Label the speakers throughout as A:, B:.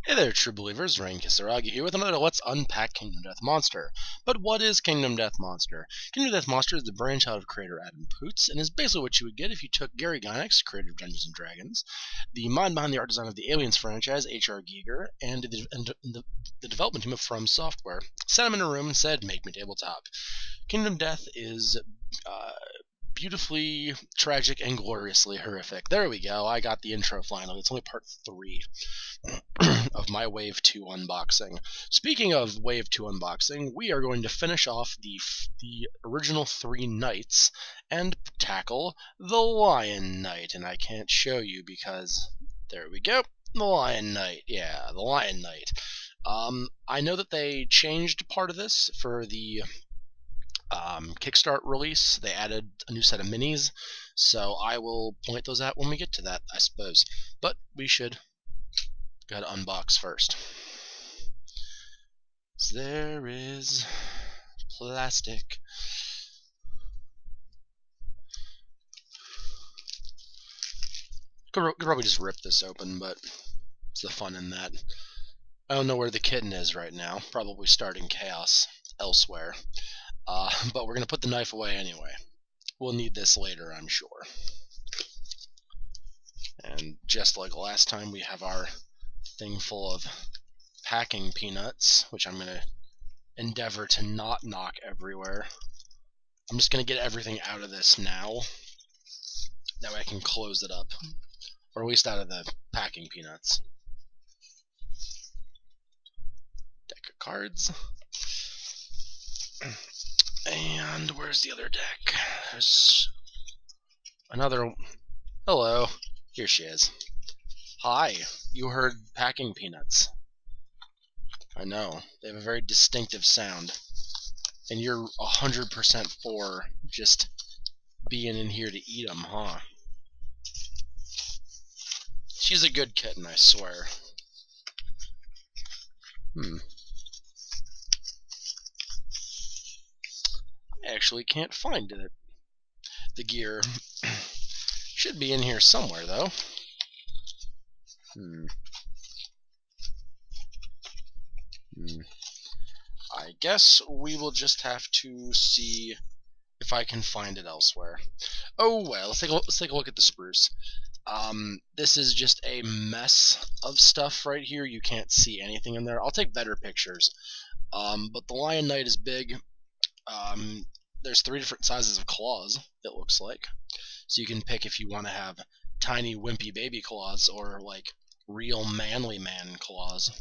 A: Hey there, true believers. Rain Kisaragi here with another Let's Unpack Kingdom Death Monster. But what is Kingdom Death Monster? Kingdom Death Monster is the brainchild of creator Adam Poots, and is basically what you would get if you took Gary Gygax, creator of Dungeons & Dragons, the mind behind the art design of the Aliens franchise, H.R. Giger, and the development team of From Software, sat him in a room and said, make me tabletop. Kingdom Death is beautifully tragic and gloriously horrific. There we go. I got the intro finally. It's only part 3 of my Wave 2 unboxing. Speaking of Wave 2 unboxing, we are going to finish off the original 3 knights and tackle the Lion Knight. And I can't show you because there we go. The Lion Knight. Yeah, the Lion Knight. I know that they changed part of this for the Kickstart release. They added a new set of minis, so I will point those out when we get to that, I suppose. But we should go to unbox first. So there is plastic. Could probably just rip this open, but it's the fun in that. I don't know where the kitten is right now. Probably starting chaos elsewhere. But we're going to put the knife away anyway. We'll need this later, I'm sure. And just like last time, we have our thing full of packing peanuts, which I'm going to endeavor to not knock everywhere. I'm just going to get everything out of this now. That way I can close it up. Or at least out of the packing peanuts. Deck of cards. And where's the other deck? There's another. Hello. Here she is. Hi. You heard packing peanuts. I know. They have a very distinctive sound. And you're 100% for just being in here to eat them, huh? She's a good kitten, I swear. I actually can't find it. The gear should be in here somewhere, though. I guess we will just have to see if I can find it elsewhere. Oh well, let's take a look at the spruce. This is just a mess of stuff right here. You can't see anything in there. I'll take better pictures. But the Lion Knight is big. There's 3 different sizes of claws, it looks like. So you can pick if you want to have tiny, wimpy baby claws or, like, real manly man claws.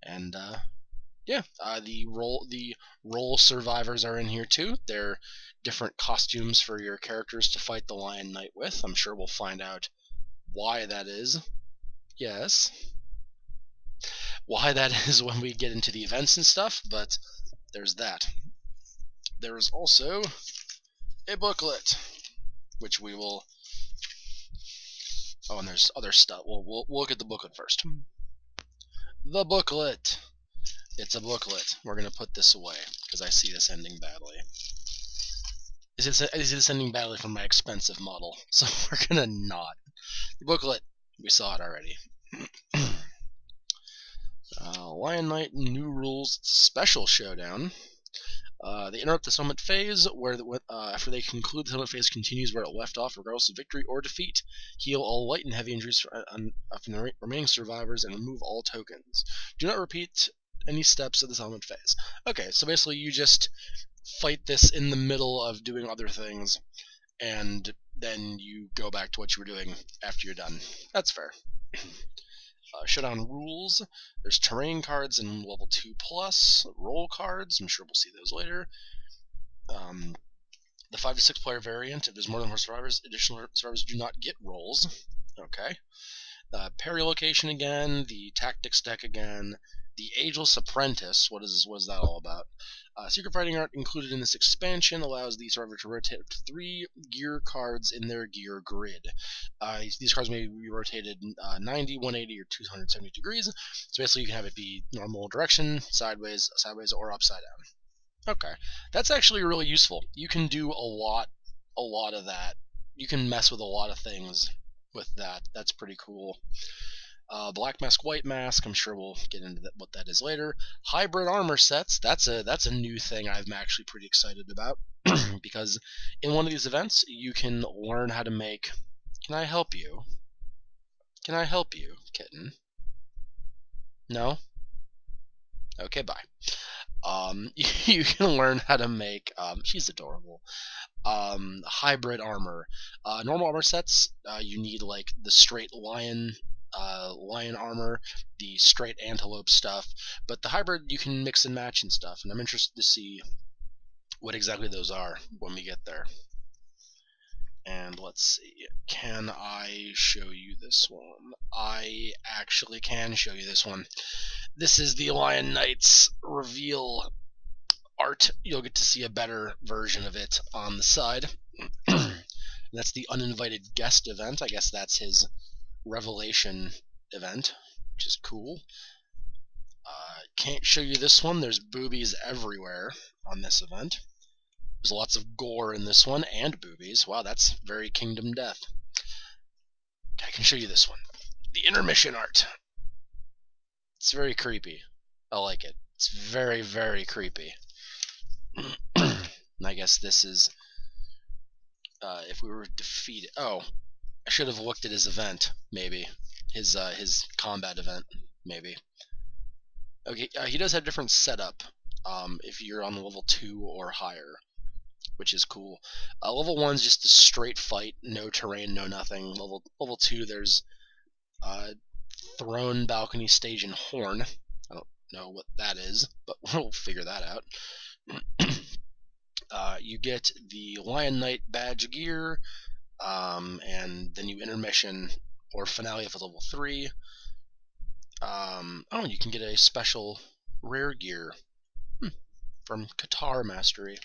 A: And, yeah, the role survivors are in here, too. They're different costumes for your characters to fight the Lion Knight with. I'm sure we'll find out why that is. Yes. Why that is when we get into the events and stuff, but there's that. There is also a booklet, which we will. Oh, and there's other stuff. We'll look at the booklet first. The booklet. It's a booklet. We're gonna put this away because I see this ending badly. I see this ending badly from my expensive model, so we're gonna not. The booklet. We saw it already. Lion Knight New Rules Special Showdown. They interrupt the settlement phase, where after they conclude, the settlement phase continues where it left off, regardless of victory or defeat. Heal all light and heavy injuries from the remaining survivors and remove all tokens. Do not repeat any steps of the settlement phase. Okay, so basically you just fight this in the middle of doing other things, and then you go back to what you were doing after you're done. That's fair. Showdown rules. There's terrain cards in level 2+, roll cards, I'm sure we'll see those later. The 5 to 6 player variant, if there's more than 4 survivors, additional survivors do not get rolls. Okay. Parry location again, the tactics deck again, the Ageless Apprentice, what is that all about? Secret Fighting Art included in this expansion allows the survivor to rotate up to 3 gear cards in their gear grid. These cards may be rotated 90, 180, or 270 degrees. So basically you can have it be normal direction, sideways, or upside down. Okay, that's actually really useful. You can do a lot of that. You can mess with a lot of things with that. That's pretty cool. Black mask, white mask. I'm sure we'll get into what that is later. Hybrid armor sets. That's a new thing I'm actually pretty excited about because in one of these events you can learn how to make. Can I help you? Can I help you, kitten? No? Okay, bye. You can learn how to make, she's adorable, hybrid armor. Normal armor sets, you need like the straight lion armor, the straight antelope stuff, but the hybrid you can mix and match and stuff, and I'm interested to see what exactly those are when we get there. And let's see, can I show you this one? I actually can show you this one. This is the Lion Knights reveal art. You'll get to see a better version of it on the side. That's the uninvited guest event. I guess that's his revelation event, which is cool. Can't show you this one. There's boobies everywhere on this event. There's lots of gore in this one, and boobies. Wow, that's very Kingdom Death. I can show you this one. The intermission art. It's very creepy. I like it. It's very, very creepy. And I guess this is, if we were defeated. Oh, I should have looked at his event, maybe. His combat event, maybe. Okay, he does have a different setup if you're on level 2 or higher, which is cool. Level 1's just a straight fight, no terrain, no nothing. Level 2, there's throne, balcony, stage, and horn. I don't know what that is, but we'll figure that out. You get the Lion Knight badge gear, and then you intermission or finale for level 3. Oh, you can get a special rare gear from Qatar Mastery.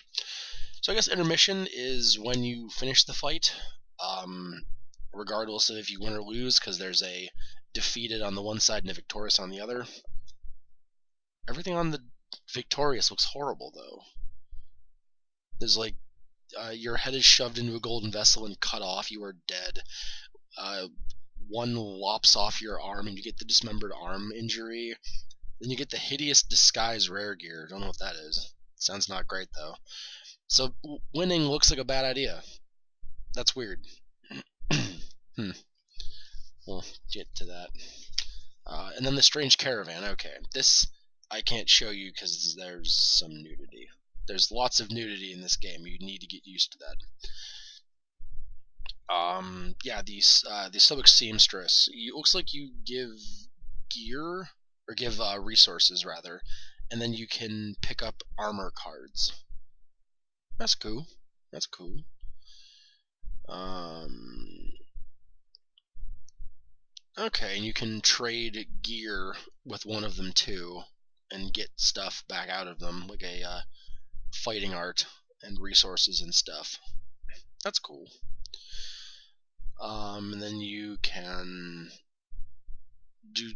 A: So I guess intermission is when you finish the fight, regardless of if you win or lose, because there's a defeated on the one side and a victorious on the other. Everything on the victorious looks horrible, though. There's like, your head is shoved into a golden vessel and cut off, you are dead. One lops off your arm and you get the dismembered arm injury. Then you get the hideous disguise rare gear. Don't know what that is. Sounds not great, though. So winning looks like a bad idea. That's weird. We'll get to that. And then the strange caravan. Okay, this I can't show you because there's some nudity. There's lots of nudity in this game. You need to get used to that. Yeah, the Stoic Seamstress. It looks like you give gear, or give resources, rather, and then you can pick up armor cards. That's cool. That's cool. Okay, and you can trade gear with one of them too, and get stuff back out of them, like a fighting art and resources and stuff. That's cool. And then you can do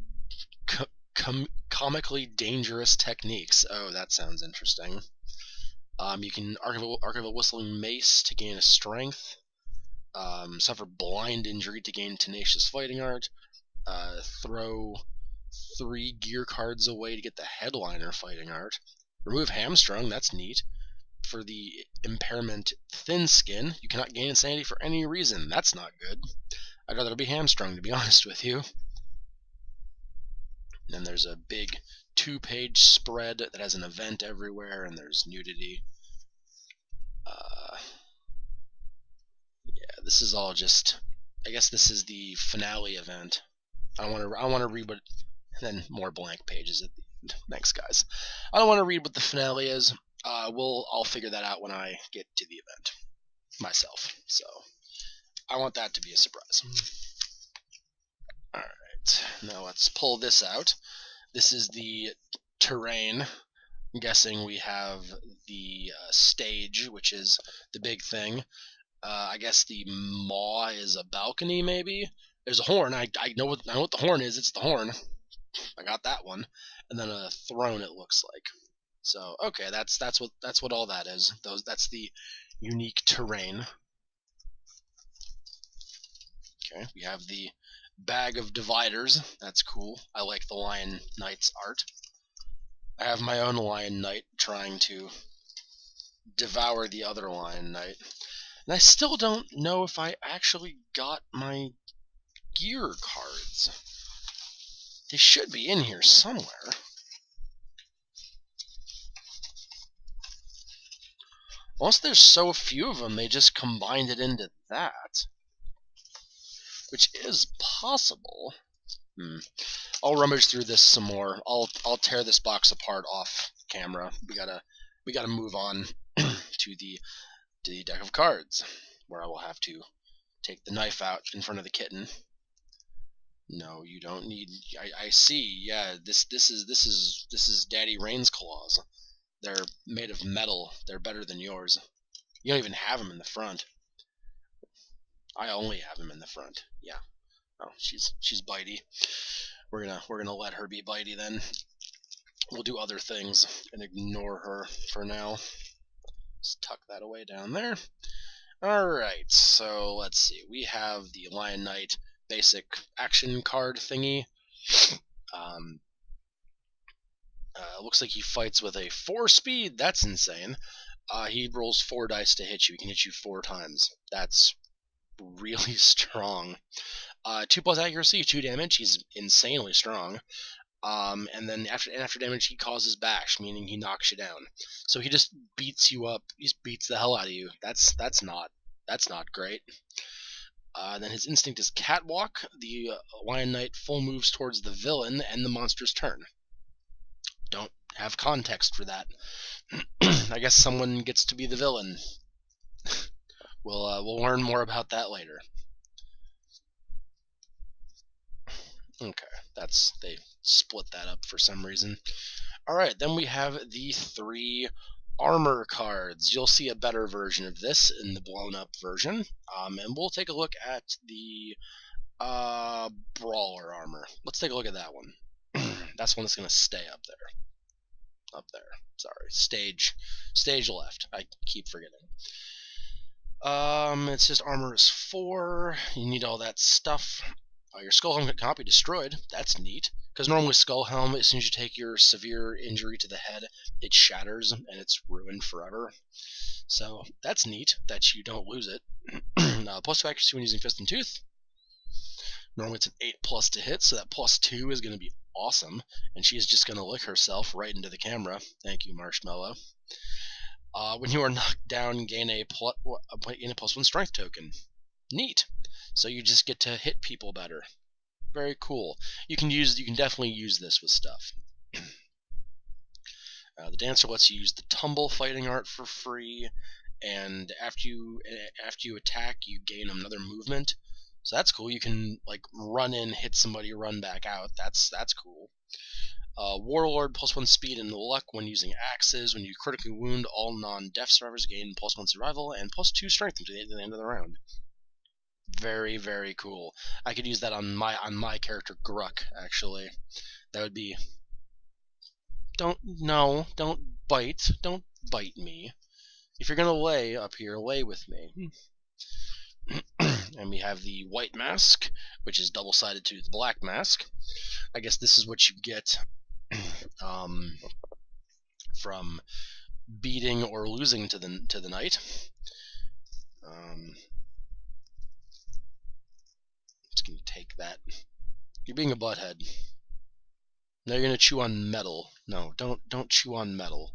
A: comically dangerous techniques. Oh, that sounds interesting. You can archive a whistling mace to gain a strength. Suffer blind injury to gain tenacious fighting art. Throw 3 gear cards away to get the headliner fighting art. Remove hamstrung, that's neat. For the impairment thin skin, you cannot gain insanity for any reason. That's not good. I'd rather be hamstrung, to be honest with you. And then there's a big 2-page spread that has an event everywhere, and there's nudity. Yeah, this is all just, I guess this is the finale event. I want to read what, and then more blank pages at the end. Thanks, guys. I don't want to read what the finale is. I'll figure that out when I get to the event myself. So I want that to be a surprise. All right, now let's pull this out. This is the terrain. I'm guessing we have the stage, which is the big thing. I guess the maw is a balcony, maybe. There's a horn. I know what the horn is. It's the horn. I got that one. And then a throne, it looks like. So okay, that's what all that is. That's the unique terrain. Okay, we have the bag of dividers. That's cool. I like the Lion Knight's art. I have my own Lion Knight trying to devour the other Lion Knight. And I still don't know if I actually got my gear cards. They should be in here somewhere. Once there's so few of them, they just combined it into that. Which is possible. I'll rummage through this some more. I'll tear this box apart off camera. We gotta move on to the deck of cards, where I will have to take the knife out in front of the kitten. No, you don't need. I see. Yeah, this is Daddy Rain's claws. They're made of metal. They're better than yours. You don't even have them in the front. I only have him in the front. Yeah. Oh, she's bitey. We're gonna let her be bitey then. We'll do other things and ignore her for now. Let's tuck that away down there. Alright, so let's see. We have the Lion Knight basic action card thingy. Looks like he fights with a 4 speed. That's insane. He rolls 4 dice to hit you. He can hit you 4 times. That's really strong. 2 plus accuracy, 2 damage. He's insanely strong. And then after damage, he causes bash, meaning he knocks you down. So he just beats you up. He just beats the hell out of you. That's not great. Then his instinct is catwalk. The Lion Knight full moves towards the villain and the monster's turn. Don't have context for that. I guess someone gets to be the villain. We'll learn more about that later. Okay, they split that up for some reason. Alright, then we have the 3 armor cards. You'll see a better version of this in the blown up version. And we'll take a look at the brawler armor. Let's take a look at that one. That's one that's going to stay up there. Up there. Sorry. Stage left. I keep forgetting. It says armor is 4. You need all that stuff. Your skull helm cannot be destroyed. That's neat. Because normally skull helm, as soon as you take your severe injury to the head, it shatters and it's ruined forever. So that's neat that you don't lose it. Plus 2 accuracy when using fist and tooth. Normally it's an 8+ to hit, so that +2 is going to be awesome. And she is just going to lick herself right into the camera. Thank you, Marshmellow. When you are knocked down, gain a +1 strength token. Neat. So you just get to hit people better. Very cool. You can definitely use this with stuff. The dancer lets you use the tumble fighting art for free, and after you attack, you gain another movement. So that's cool. You can like run in, hit somebody, run back out. That's cool. Warlord +1 speed and luck when using axes. When you critically wound, all non-death survivors gain +1 survival and +2 strength until the end of the round. Very, very cool. I could use that on my character Gruck, actually. That would be... Don't bite me. If you're gonna lay up here, lay with me. And we have the white mask, which is double-sided to the black mask. I guess this is what you get from beating or losing to the knight. Just gonna take that. You're being a butthead. Now you're gonna chew on metal. No, don't chew on metal.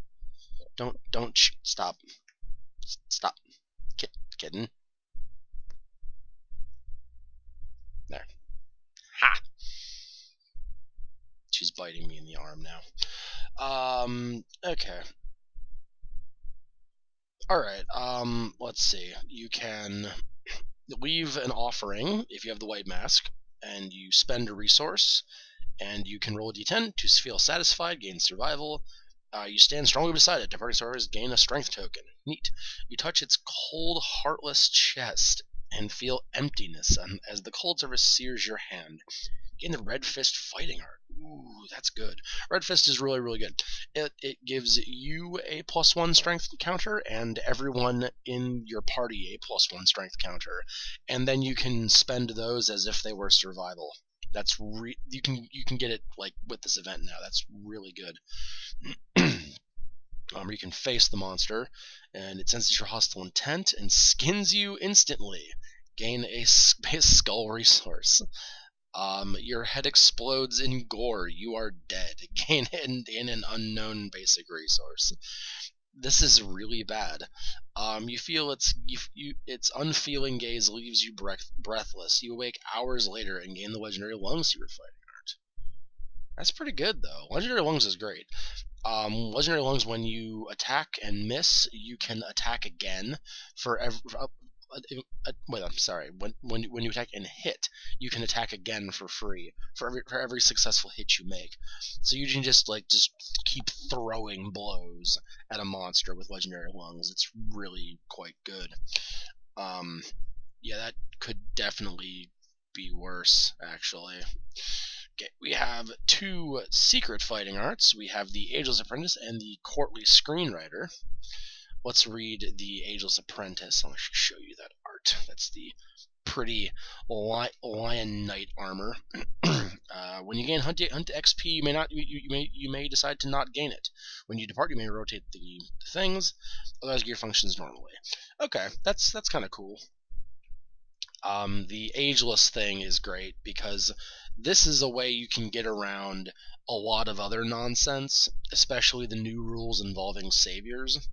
A: Don't stop. Stop. Kitten. There. Ha! She's biting me in the arm now. Okay. Alright, let's see. You can leave an offering if you have the white mask, and you spend a resource, and you can roll a d10 to feel satisfied, gain survival. You stand strongly beside it. Departing survivors gain a strength token. Neat. You touch its cold, heartless chest and feel emptiness as the cold surface sears your hand. Gain the red fist fighting art. Ooh, that's good. Red Fist is really, really good. It gives you a +1 strength counter and everyone in your party a +1 strength counter, and then you can spend those as if they were survival. That's you can get it like with this event now. That's really good. You can face the monster, and it senses your hostile intent and skins you instantly. Gain a skull resource. Your head explodes in gore. You are dead. Gain in an unknown basic resource. This is really bad. You feel its unfeeling gaze leaves you breathless. You awake hours later and gain the legendary lungs you were fighting art. That's pretty good though. Legendary lungs is great. Legendary lungs, when you attack and miss, you can attack again for every. Wait, I'm sorry. When you attack and hit, you can attack again for free for every successful hit you make. So you can just keep throwing blows at a monster with legendary lungs. It's really quite good. Yeah, that could definitely be worse, actually. Okay, we have 2 secret fighting arts. We have the Ageless Apprentice and the Courtly Screenwriter. Let's read the Ageless Apprentice. I'll show you that art. That's the pretty lion knight armor. When you gain hunt XP, you may decide to not gain it. When you depart, you may rotate the things. Otherwise, gear functions normally. Okay, that's kind of cool. The ageless thing is great because this is a way you can get around a lot of other nonsense, especially the new rules involving saviors.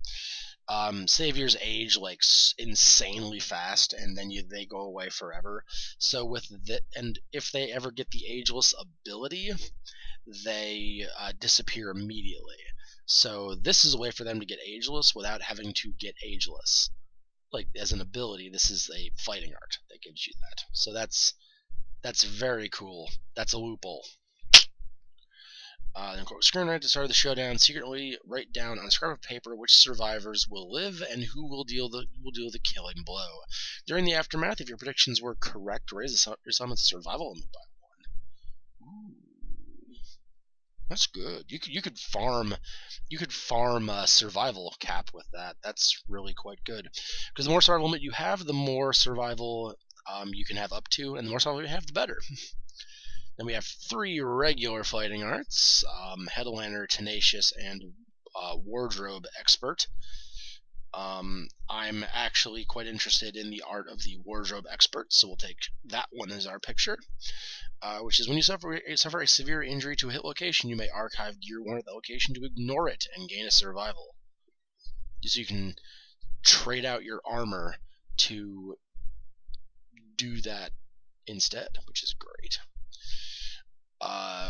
A: Saviors age like insanely fast, and then they go away forever. So and if they ever get the ageless ability, they disappear immediately. So this is a way for them to get ageless without having to get ageless. Like as an ability, this is a fighting art that gives you that. So that's very cool. That's a loophole. Then screenwrite to start the showdown. Secretly write down on a scrap of paper which survivors will live and who will deal the killing blow. During the aftermath, if your predictions were correct, raise your summon's survival limit by 1. Ooh. That's good. You could farm a survival cap with that. That's really quite good. Because the more survival limit you have, the more survival you can have up to, and the more survival you have, the better. Then we have 3 regular fighting arts: Headliner, Tenacious, and Wardrobe Expert. I'm actually quite interested in the art of the Wardrobe Expert, so we'll take that one as our picture. Which is when you suffer a severe injury to a hit location, you may archive gear 1 at the location to ignore it and gain a survival. So you can trade out your armor to do that instead, which is great.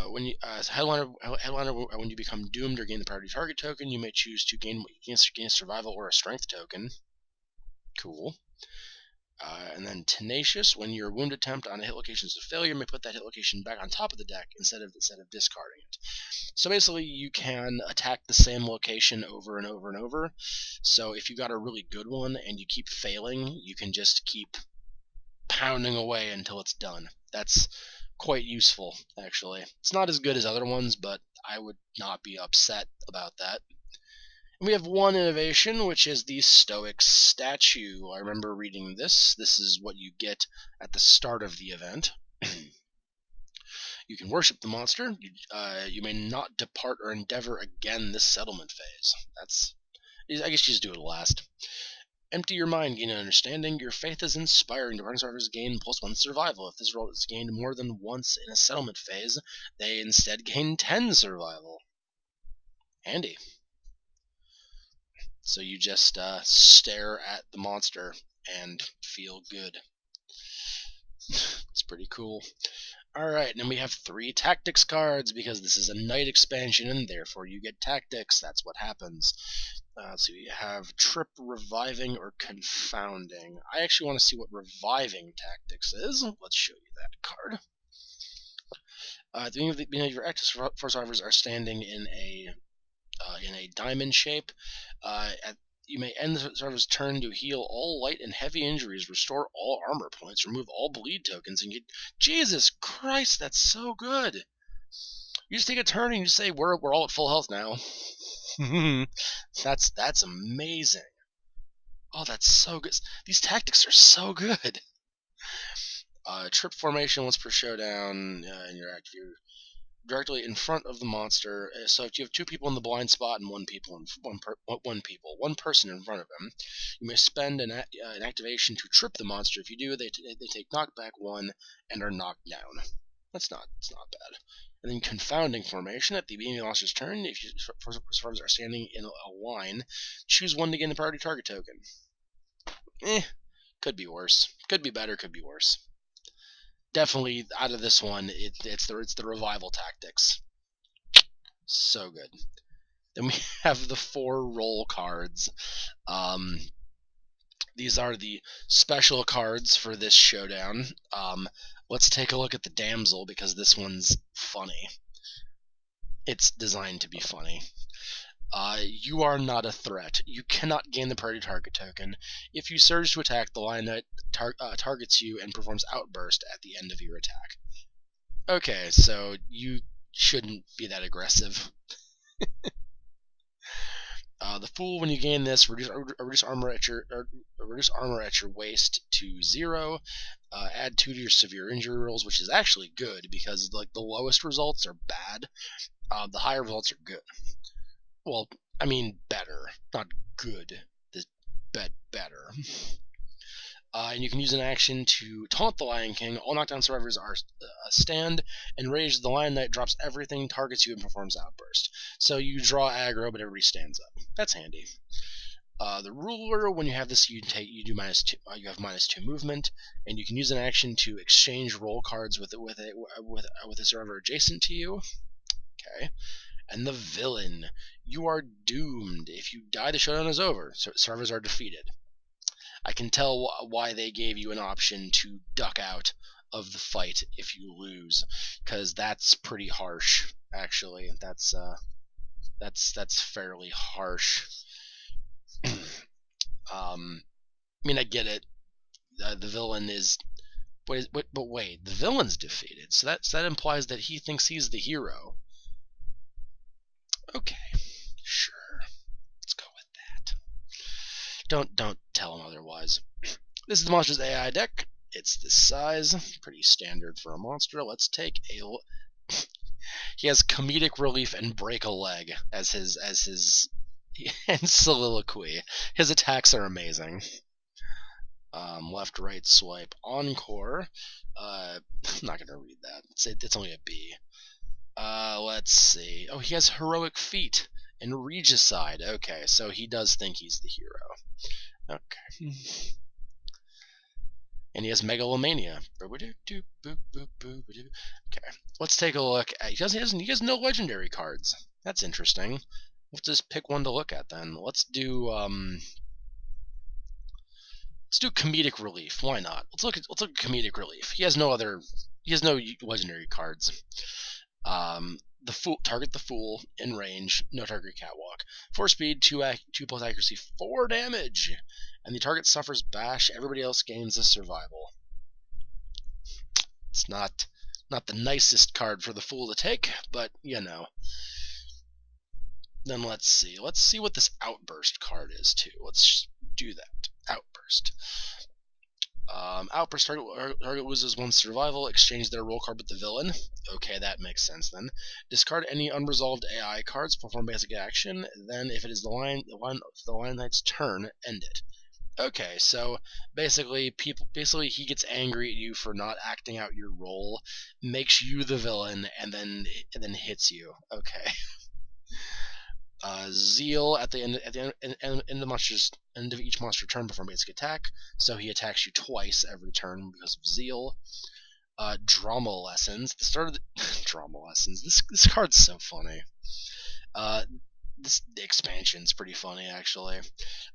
A: When you headliner, when you become doomed or gain the priority target token, you may choose to gain a survival or a strength token. Cool. And then Tenacious, when your wound attempt on a hit location is a failure, you may put that hit location back on top of the deck instead of discarding it. So basically, you can attack the same location over and over and over. So if you got a really good one and you keep failing, you can just keep pounding away until it's done. That's quite useful, actually. It's not as good as other ones, but I would not be upset about that. And we have 1 innovation, which is the Stoic Statue. I remember reading this. This is what you get at the start of the event. You can worship the monster. You may not depart or endeavor again this settlement phase. I guess you just do it last. Empty your mind, gain an understanding. Your faith is inspiring. Departing survivors gain +1 survival. If this roll is gained more than once in a settlement phase, they instead gain 10 survival. Handy. So you just stare at the monster and feel good. It's pretty cool. Alright, and then we have 3 tactics cards, because this is a knight expansion, and therefore you get tactics. That's what happens. So you have Trip, Reviving, or Confounding. I actually want to see what Reviving Tactics is. Let's show you that card. At the beginning of your active survivors are standing in a diamond shape. You may end the survivor's turn to heal all light and heavy injuries, restore all armor points, remove all bleed tokens, and get... Jesus Christ, that's so good! You just take a turn and you say we're all at full health now. That's amazing. Oh, that's so good. These tactics are so good. Trip formation once per showdown, and you're active directly in front of the monster. So if you have two people in the blind spot and one person in front of them, you may spend an activation to trip the monster. If you do, they take knockback 1 and are knocked down. It's not bad. And then confounding formation at the beginning of the monster's turn. If you survivors are standing in a line, choose one to gain the priority target token. Could be worse. Could be better. Could be worse. Definitely out of this one, it's the revival tactics. So good. Then we have the 4 roll cards. These are the special cards for this showdown. Let's take a look at the damsel, because this one's funny. It's designed to be funny. You are not a threat. You cannot gain the priority target token. If you surge to attack, the lion knight targets you and performs outburst at the end of your attack. Okay, so you shouldn't be that aggressive. The fool, when you gain this, reduce armor at your waist to 0. Add 2 to your severe injury rolls, which is actually good because like the lowest results are bad. The higher results are good. Well, I mean better, not good. Better. And you can use an action to taunt the Lion King. All knockdown survivors are stand, and rage. The Lion Knight drops everything, targets you, and performs outburst. So you draw aggro, but everybody stands up. That's handy. The ruler, when you have this, you have -2 movement, and you can use an action to exchange roll cards with a survivor adjacent to you. Okay. And the villain, you are doomed. If you die, the showdown is over. Survivors are defeated. I can tell why they gave you an option to duck out of the fight if you lose, because that's pretty harsh. Actually, that's fairly harsh. I mean, I get it. The villain is, but wait, the villain's defeated, so that implies that he thinks he's the hero. Okay, sure. Let's go with that. Don't tell him otherwise. This is the monster's AI deck. It's this size, pretty standard for a monster. Let's take a. He has comedic relief and break a leg as his and soliloquy. His attacks are amazing. Left, right, swipe, encore. I'm not gonna read that. It's only a B. Let's see. Oh, he has heroic feat and regicide. Okay, so he does think he's the hero. Okay. And he has megalomania. Okay, let's take a look at. He has no legendary cards. That's interesting. Let's just pick one to look at then. Let's do comedic relief. Why not? Let's look at comedic relief. He has no legendary cards. The fool, target the fool in range, no target catwalk. 4 speed, 2 plus accuracy, 4 damage, and the target suffers bash. Everybody else gains a survival. It's not the nicest card for the fool to take, but you know. Then let's see what this outburst card is too. Let's do that. Outburst. Outburst target loses 1 survival. Exchange their roll card with the villain. Okay, that makes sense then. Discard any unresolved AI cards. Perform basic action. Then, if it is the Lion Knight's turn, end it. Okay, so basically, he gets angry at you for not acting out your role, makes you the villain, and then hits you. Okay. Zeal at the end of each monster turn, perform basic attack. So he attacks you twice every turn because of Zeal. Drama lessons. The start of the drama lessons. This card's so funny. The expansion's pretty funny actually.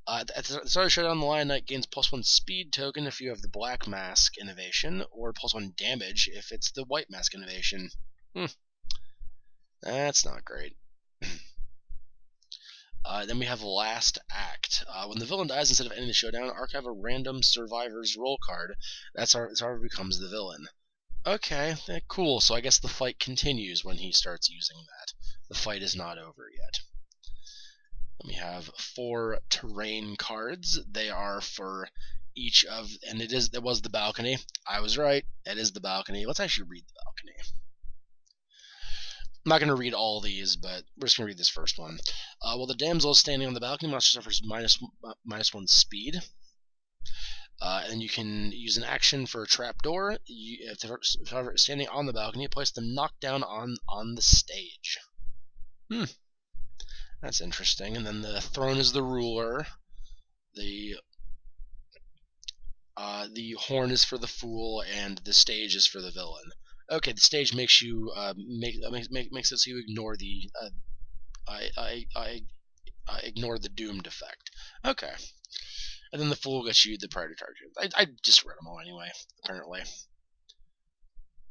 A: At the start of showdown, the Lion Knight gains +1 speed token if you have the Black Mask innovation, or +1 damage if it's the White Mask innovation. That's not great. Then we have Last Act. When the villain dies, instead of ending the showdown, archive a random survivor's roll card. That survivor becomes the villain. Okay, cool. So I guess the fight continues when he starts using that. The fight is not over yet. Then we have 4 terrain cards. They are for each of, and it was the balcony. I was right. It is the balcony. Let's actually read the balcony. I'm not going to read all these, but we're just going to read this first one. While the damsel is standing on the balcony, monster suffers -1 speed. And you can use an action for a trapdoor. If they're standing on the balcony, place them knocked down on the stage. That's interesting. And then the throne is the ruler. The horn is for the fool, and the stage is for the villain. Okay, the stage makes you makes it so you ignore the I ignore the doomed effect. Okay, and then the fool gets you the priority target. I just read them all anyway. Apparently.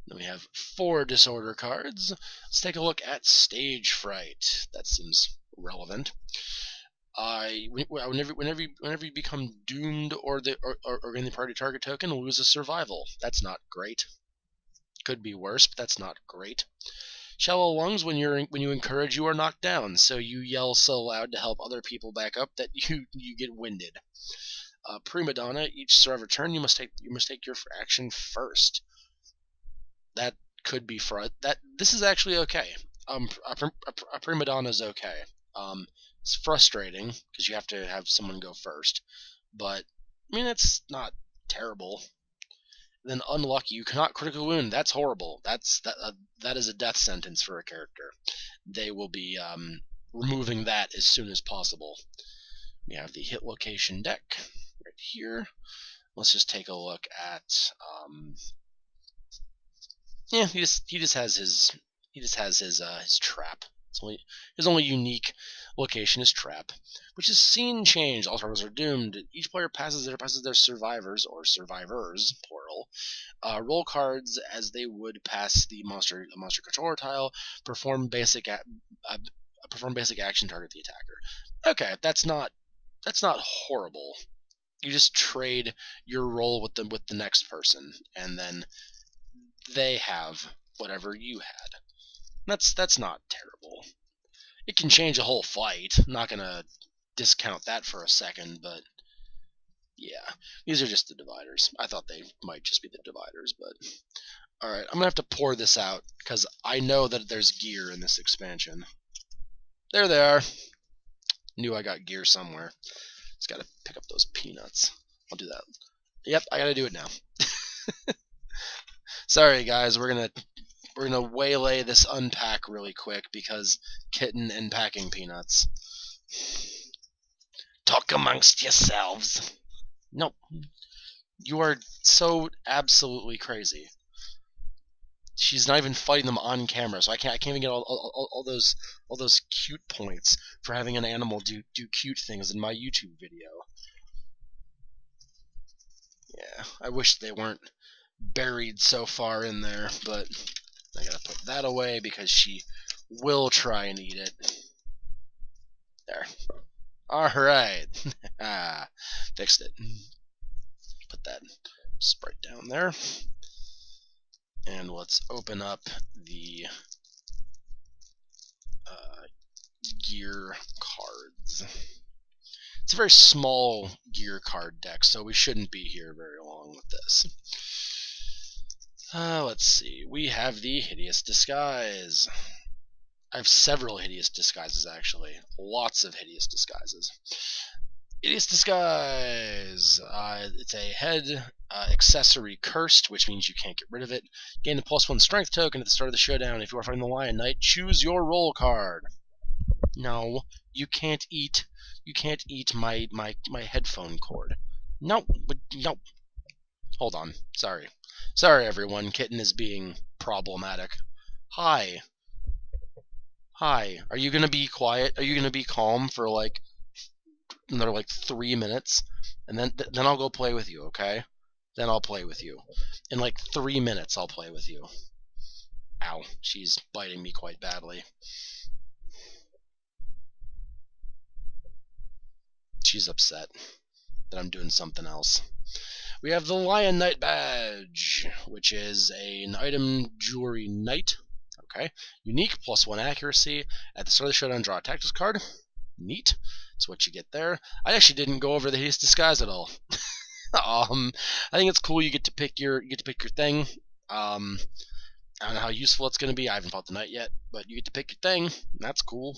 A: Then we have 4 disorder cards. Let's take a look at stage fright. That seems relevant. Whenever you become doomed or in the party target token, lose a survival. That's not great. Could be worse, but that's not great. Shallow lungs, when you encourage, you are knocked down, so you yell so loud to help other people back up that you get winded. Prima donna, each survivor turn you must take your action first. That could be this is actually okay. A prima donna is okay. It's frustrating because you have to have someone go first, but I mean it's not terrible. Then unlucky, you cannot critical wound. That's horrible. That is a death sentence for a character. They will be removing that as soon as possible. We have the hit location deck right here. Let's just take a look at. Yeah, he just has his trap. His only unique location is trap, which is scene change. All survivors are doomed. Each player passes their survivors or survivors plural. Roll cards as they would pass the monster controller tile. Perform basic action. Target the attacker. Okay, that's not horrible. You just trade your roll with the next person, and then they have whatever you had. That's not terrible. It can change a whole fight. I'm not gonna discount that for a second, but yeah, these are just the dividers. I thought they might just be the dividers, but alright, I'm gonna have to pour this out because I know that there's gear in this expansion. There they are. Knew I got gear somewhere. Just gotta pick up those peanuts. I'll do that. Yep, I gotta do it now. Sorry guys, we're gonna waylay this unpack really quick because Kitten and packing peanuts. Talk amongst yourselves. Nope. You are so absolutely crazy. She's not even fighting them on camera, so I can't even get all those cute points for having an animal do cute things in my YouTube video. Yeah, I wish they weren't buried so far in there, but I gotta put that away because she will try and eat it. There. Alright. Fixed it. Put that sprite down there. And let's open up the gear cards. It's a very small gear card deck, so we shouldn't be here very long with this. Let's see. We have the Hideous Disguise. I have several Hideous Disguises, actually. Lots of Hideous Disguises. Hideous Disguise. It's a head accessory cursed, which means you can't get rid of it. Gain a +1 strength token at the start of the showdown. If you are fighting the Lion Knight, choose your roll card. No, you can't eat. You can't eat my headphone cord. No, no. Hold on. Sorry, everyone. Kitten is being problematic. Hi. Are you gonna be quiet? Are you gonna be calm for like another 3 minutes, and then I'll go play with you, okay? Then I'll play with you. In 3 minutes, I'll play with you. Ow, she's biting me quite badly. She's upset. that I'm doing something else. We have the Lion Knight badge, which is an item jewelry knight. Okay, unique, +1 accuracy. At the start of the showdown, draw a tactics card. Neat. That's what you get there. I actually didn't go over the haste disguise at all. I think it's cool. You get to pick your thing. I don't know how useful it's going to be. I haven't fought the knight yet, but you get to pick your thing. That's cool.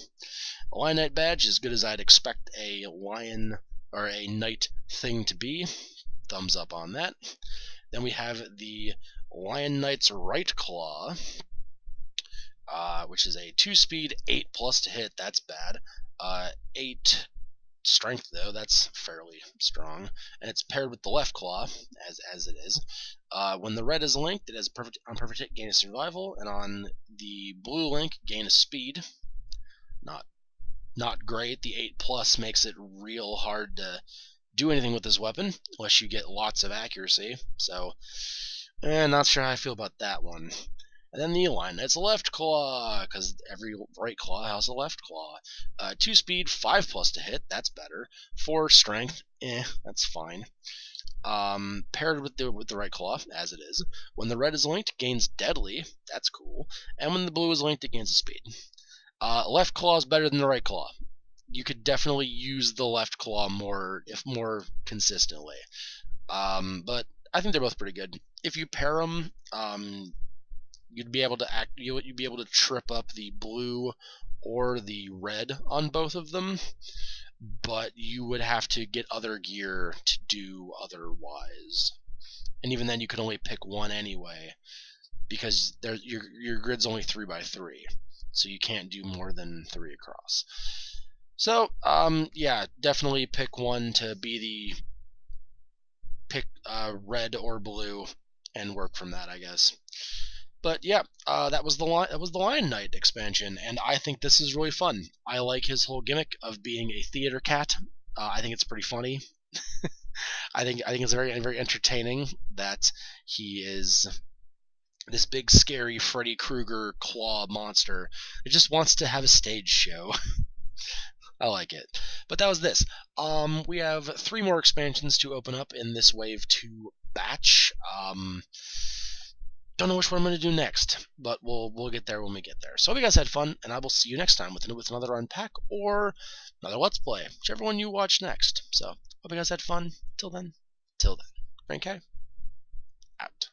A: A Lion Knight badge is as good as I'd expect a lion or a knight thing to be. Thumbs up on that. Then we have the Lion Knight's Right Claw, which is a 2-speed, 8+ to hit. That's bad. 8 strength though. That's fairly strong, and it's paired with the left claw, as it is. When the red is linked, it has on perfect hit gain a survival, and on the blue link gain a speed. Not great. The 8+ makes it real hard to do anything with this weapon unless you get lots of accuracy. So, not sure how I feel about that one. And then the Lion Knight's left claw, because every right claw has a left claw. 2 speed, 5+ to hit. That's better. 4 strength. That's fine. Paired with the right claw, as it is. When the red is linked, gains deadly. That's cool. And when the blue is linked, it gains a speed. Left claw is better than the right claw. You could definitely use the left claw more consistently. But I think they're both pretty good. If you pair them, you'd be able to trip up the blue or the red on both of them, but you would have to get other gear to do otherwise. And even then, you could only pick one anyway, because your grid's only 3x3, so you can't do more than 3 across. So, yeah, definitely pick one to be red or blue, and work from that, I guess. But yeah, that was the Lion Knight expansion, and I think this is really fun. I like his whole gimmick of being a theater cat. I think it's pretty funny. I think it's very entertaining that he is this big scary Freddy Krueger claw monster that just wants to have a stage show. I like it. But that was this. We have 3 more expansions to open up in this Wave 2 batch. Don't know which one I'm going to do next, but we'll get there when we get there. So I hope you guys had fun, and I will see you next time with another Unpack or another Let's Play, whichever one you watch next. So hope you guys had fun. Till then, Frank K. Out.